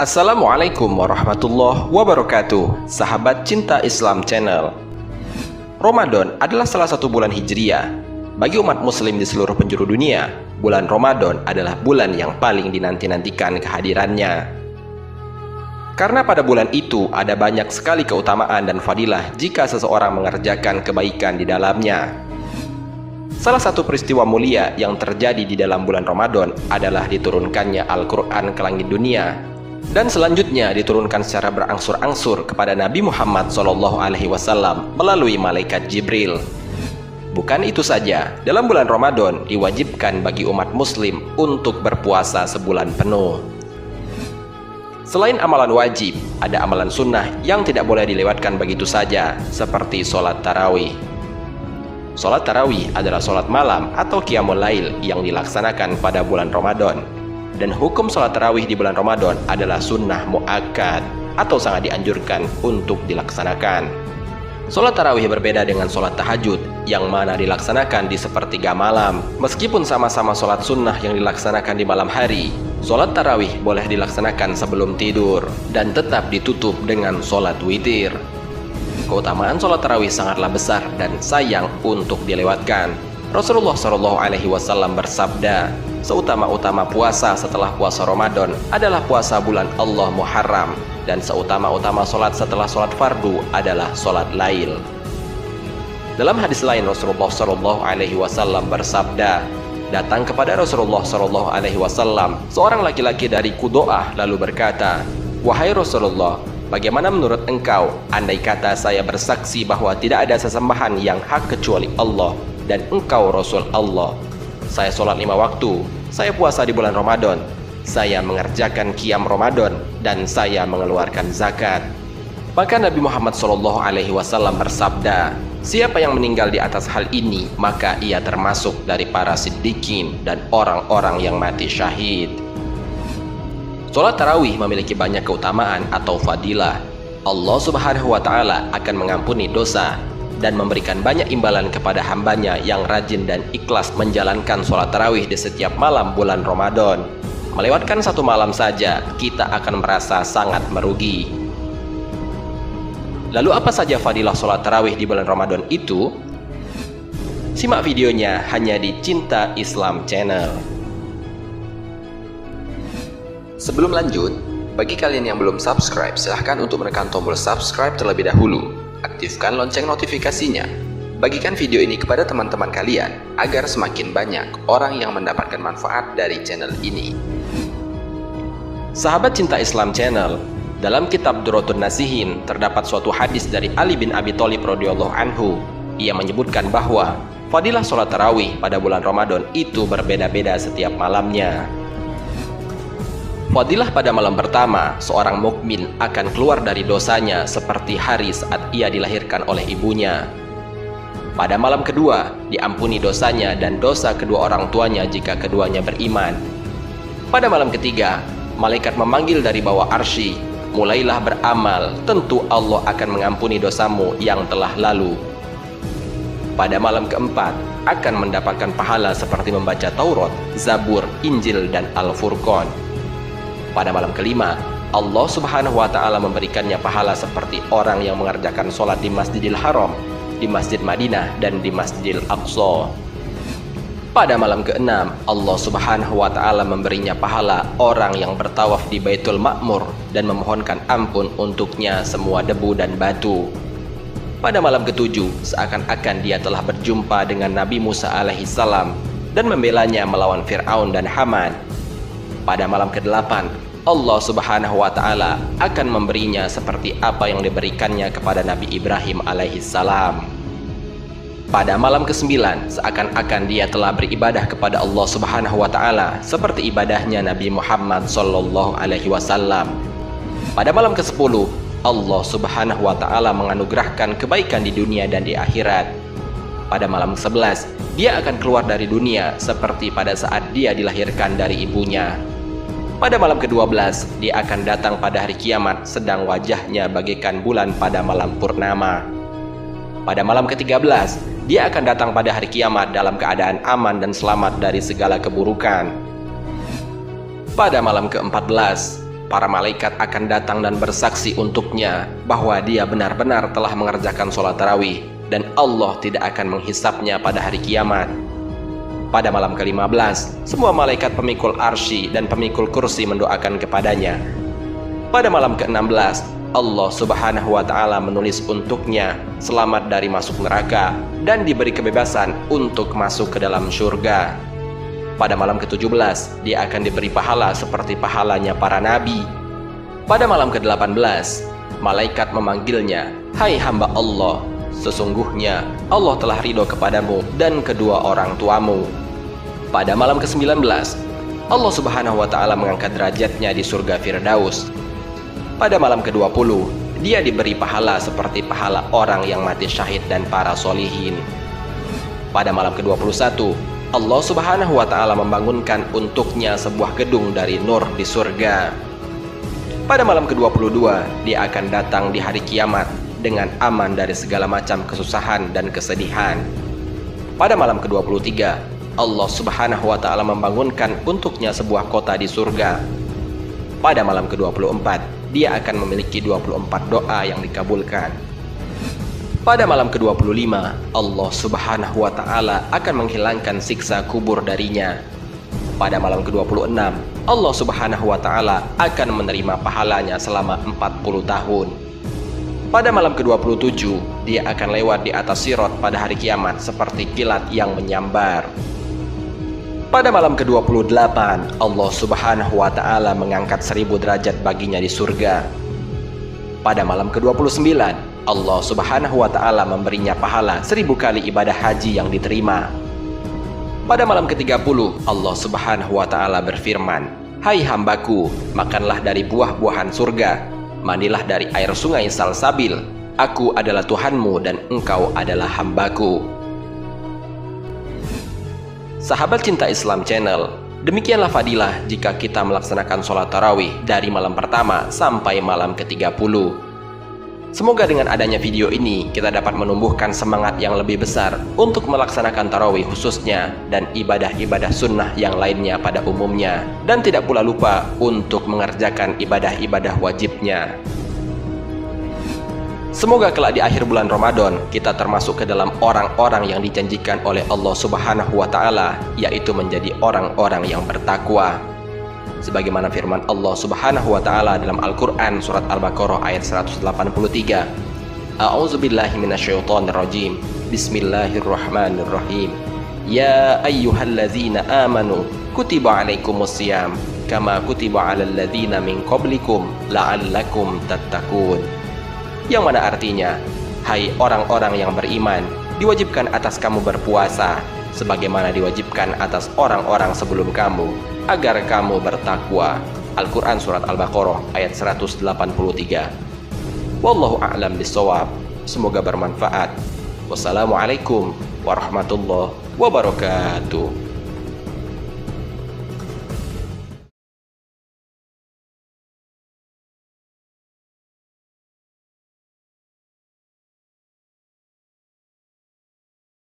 Assalamualaikum warahmatullahi wabarakatuh, sahabat cinta Islam Channel. Ramadan adalah salah satu bulan hijriah. Bagi umat muslim di seluruh penjuru dunia, bulan Ramadan adalah bulan yang paling dinanti-nantikan kehadirannya. Karena pada bulan itu ada banyak sekali keutamaan dan fadilah jika seseorang mengerjakan kebaikan di dalamnya. Salah satu peristiwa mulia yang terjadi di dalam bulan Ramadan adalah diturunkannya Al-Quran ke langit dunia, dan selanjutnya diturunkan secara berangsur-angsur kepada Nabi Muhammad SAW melalui malaikat Jibril. Bukan itu saja, dalam bulan Ramadan diwajibkan bagi umat muslim untuk berpuasa sebulan penuh. Selain amalan wajib, ada amalan sunnah yang tidak boleh dilewatkan begitu saja, seperti sholat tarawih. Sholat tarawih adalah sholat malam atau qiyamul lail yang dilaksanakan pada bulan Ramadan. Dan hukum sholat tarawih di bulan Ramadan adalah sunnah mu'akkad atau sangat dianjurkan untuk dilaksanakan. Sholat tarawih berbeda dengan sholat tahajud yang mana dilaksanakan di sepertiga malam. Meskipun sama-sama sholat sunnah yang dilaksanakan di malam hari, sholat tarawih boleh dilaksanakan sebelum tidur dan tetap ditutup dengan sholat witir. Keutamaan sholat tarawih sangatlah besar dan sayang untuk dilewatkan. Rasulullah SAW bersabda, seutama-utama puasa setelah puasa Ramadan adalah puasa bulan Allah Muharram, dan seutama-utama sholat setelah sholat fardu adalah sholat lail. Dalam hadis lain Rasulullah SAW bersabda, datang kepada Rasulullah SAW seorang laki-laki dari Qudo'ah lalu berkata, "Wahai Rasulullah, bagaimana menurut engkau andai kata saya bersaksi bahwa tidak ada sesembahan yang hak kecuali Allah dan engkau Rasul Allah? Saya sholat 5 waktu, saya puasa di bulan Ramadan, saya mengerjakan qiyam Ramadan, dan saya mengeluarkan zakat." Maka Nabi Muhammad SAW bersabda, siapa yang meninggal di atas hal ini, maka ia termasuk dari para siddiqin dan orang-orang yang mati syahid. Sholat tarawih memiliki banyak keutamaan atau fadilah. Allah Subhanahu wa Ta'ala akan mengampuni dosa dan memberikan banyak imbalan kepada hambanya yang rajin dan ikhlas menjalankan sholat tarawih di setiap malam bulan Ramadan. Melewatkan satu malam saja, kita akan merasa sangat merugi. Lalu apa saja fadilah sholat tarawih di bulan Ramadan itu? Simak videonya hanya di Cinta Islam Channel. Sebelum lanjut, bagi kalian yang belum subscribe, silahkan untuk menekan tombol subscribe terlebih dahulu. Aktifkan lonceng notifikasinya. Bagikan video ini kepada teman-teman kalian agar semakin banyak orang yang mendapatkan manfaat dari channel ini. Sahabat Cinta Islam Channel, dalam kitab Durratun Nasihin terdapat suatu hadis dari Ali bin Abi Thalib radhiyallahu anhu. Ia menyebutkan bahwa fadilah sholat tarawih pada bulan Ramadan itu berbeda-beda setiap malamnya. Fadilah pada malam pertama, seorang mukmin akan keluar dari dosanya seperti hari saat ia dilahirkan oleh ibunya. Pada malam kedua, diampuni dosanya dan dosa kedua orang tuanya jika keduanya beriman. Pada malam ketiga, malaikat memanggil dari bawah arsy, mulailah beramal, tentu Allah akan mengampuni dosamu yang telah lalu. Pada malam keempat, akan mendapatkan pahala seperti membaca Taurat, Zabur, Injil, dan Al-Furqan. Pada malam kelima, Allah Subhanahu wa Ta'ala memberikannya pahala seperti orang yang mengerjakan sholat di Masjidil Haram, di Masjid Madinah, dan di Masjidil Aqsa. Pada malam keenam, Allah Subhanahu wa Ta'ala memberinya pahala orang yang bertawaf di Baitul Ma'mur dan memohonkan ampun untuknya semua debu dan batu. Pada malam ketujuh, seakan-akan dia telah berjumpa dengan Nabi Musa alaihissalam dan membelanya melawan Fir'aun dan Haman. Pada malam ke-8, Allah Subhanahu wa Ta'ala akan memberinya seperti apa yang diberikannya kepada Nabi Ibrahim alaihissalam. Pada malam ke-9, seakan-akan dia telah beribadah kepada Allah Subhanahu wa Ta'ala seperti ibadahnya Nabi Muhammad SAW. Pada malam ke-10, Allah Subhanahu wa Ta'ala menganugerahkan kebaikan di dunia dan di akhirat. Pada malam ke-11, dia akan keluar dari dunia seperti pada saat dia dilahirkan dari ibunya. Pada malam ke-12, dia akan datang pada hari kiamat sedang wajahnya bagaikan bulan pada malam purnama. Pada malam ke-13, dia akan datang pada hari kiamat dalam keadaan aman dan selamat dari segala keburukan. Pada malam ke-14, para malaikat akan datang dan bersaksi untuknya bahwa dia benar-benar telah mengerjakan sholat tarawih, dan Allah tidak akan menghisapnya pada hari kiamat. Pada malam ke-15, semua malaikat pemikul arsy dan pemikul kursi mendoakan kepadanya. Pada malam ke-16, Allah Subhanahu wa Ta'ala menulis untuknya selamat dari masuk neraka dan diberi kebebasan untuk masuk ke dalam surga. Pada malam ke-17, dia akan diberi pahala seperti pahalanya para nabi. Pada malam ke-18, malaikat memanggilnya, "Hai hamba Allah, sesungguhnya Allah telah ridho kepadamu dan kedua orang tuamu." Pada malam ke-19, Allah Subhanahu wa Ta'ala mengangkat derajatnya di surga Firdaus. Pada malam ke-20, dia diberi pahala seperti pahala orang yang mati syahid dan para solihin. Pada malam ke-21, Allah Subhanahu wa Ta'ala membangunkan untuknya sebuah gedung dari nur di surga. Pada malam ke-22, dia akan datang di hari kiamat dengan aman dari segala macam kesusahan dan kesedihan. Pada malam ke-23, Allah Subhanahu wa Ta'ala membangunkan untuknya sebuah kota di surga. Pada malam ke-24, dia akan memiliki 24 doa yang dikabulkan. Pada malam ke-25, Allah Subhanahu wa Ta'ala akan menghilangkan siksa kubur darinya. Pada malam ke-26, Allah Subhanahu wa Ta'ala akan menerima pahalanya selama 40 tahun. Pada malam ke-27, dia akan lewat di atas sirat pada hari kiamat seperti kilat yang menyambar. Pada malam ke-28, Allah Subhanahu wa Ta'ala mengangkat 1000 derajat baginya di surga. Pada malam ke-29, Allah Subhanahu wa Ta'ala memberinya pahala 1000 kali ibadah haji yang diterima. Pada malam ke-30, Allah Subhanahu wa Ta'ala berfirman, "Hai hambaku, makanlah dari buah-buahan surga, mandilah dari air sungai Salsabil. Aku adalah Tuhanmu dan engkau adalah hambaku." Sahabat Cinta Islam Channel, demikianlah fadilah jika kita melaksanakan sholat tarawih dari malam pertama sampai malam ke-30. Semoga dengan adanya video ini kita dapat menumbuhkan semangat yang lebih besar untuk melaksanakan tarawih khususnya dan ibadah-ibadah sunnah yang lainnya pada umumnya, dan tidak pula lupa untuk mengerjakan ibadah-ibadah wajibnya. Semoga kelak di akhir bulan Ramadan kita termasuk ke dalam orang-orang yang dijanjikan oleh Allah Subhanahu wa Ta'ala, yaitu menjadi orang-orang yang bertakwa. Sebagaimana firman Allah Subhanahu wa Ta'ala dalam Al-Quran surat Al-Baqarah ayat 183, A'udzubillahi minasyaitonirrajim, Bismillahirrahmanirrahim. Ya ayyuhalladzina amanu kutiba alaikumusiyam kama kutiba alal ladzina min qablikum la'allakum tattaqun. Yang mana artinya, hai orang-orang yang beriman, diwajibkan atas kamu berpuasa sebagaimana diwajibkan atas orang-orang sebelum kamu, agar kamu bertakwa. Al-Quran surat Al-Baqarah ayat 183. Wallahu a'lam bishawab. Semoga bermanfaat. Wassalamualaikum warahmatullahi wabarakatuh.